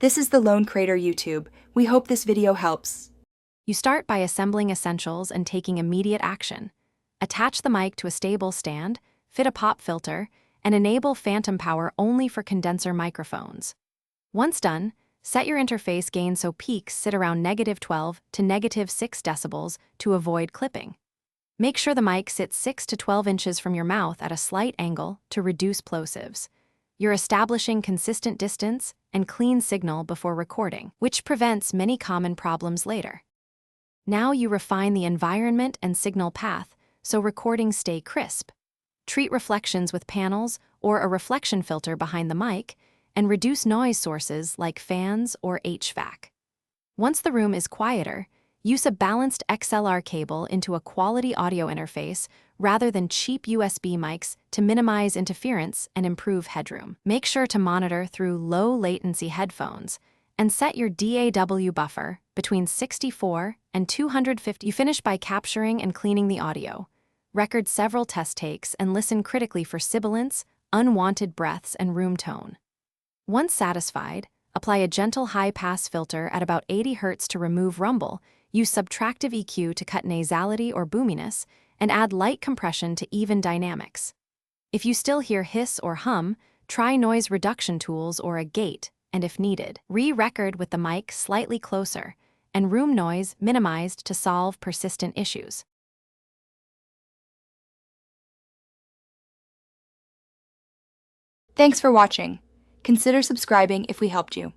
This is the Lone Crater YouTube. We hope this video helps. You start by assembling essentials and taking immediate action. Attach the mic to a stable stand, fit a pop filter, and enable phantom power only for condenser microphones. Once done, set your interface gain so peaks sit around -12 to -6 decibels to avoid clipping. Make sure the mic sits 6 to 12 inches from your mouth at a slight angle to reduce plosives. You're establishing consistent distance and clean signal before recording, which prevents many common problems later. Now you refine the environment and signal path so recordings stay crisp. Treat reflections with panels or a reflection filter behind the mic, and reduce noise sources like fans or HVAC. Once the room is quieter, use a balanced XLR cable into a quality audio interface rather than cheap USB mics to minimize interference and improve headroom. Make sure to monitor through low-latency headphones and set your DAW buffer between 64 and 250. You finish by capturing and cleaning the audio. Record several test takes and listen critically for sibilance, unwanted breaths, and room tone. Once satisfied, apply a gentle high-pass filter at about 80 Hz to remove rumble, use subtractive EQ to cut nasality or boominess, and add light compression to even dynamics. If you still hear hiss or hum, try noise reduction tools or a gate, and if needed, re-record with the mic slightly closer and room noise minimized to solve persistent issues. Thanks for watching. Consider subscribing if we helped you.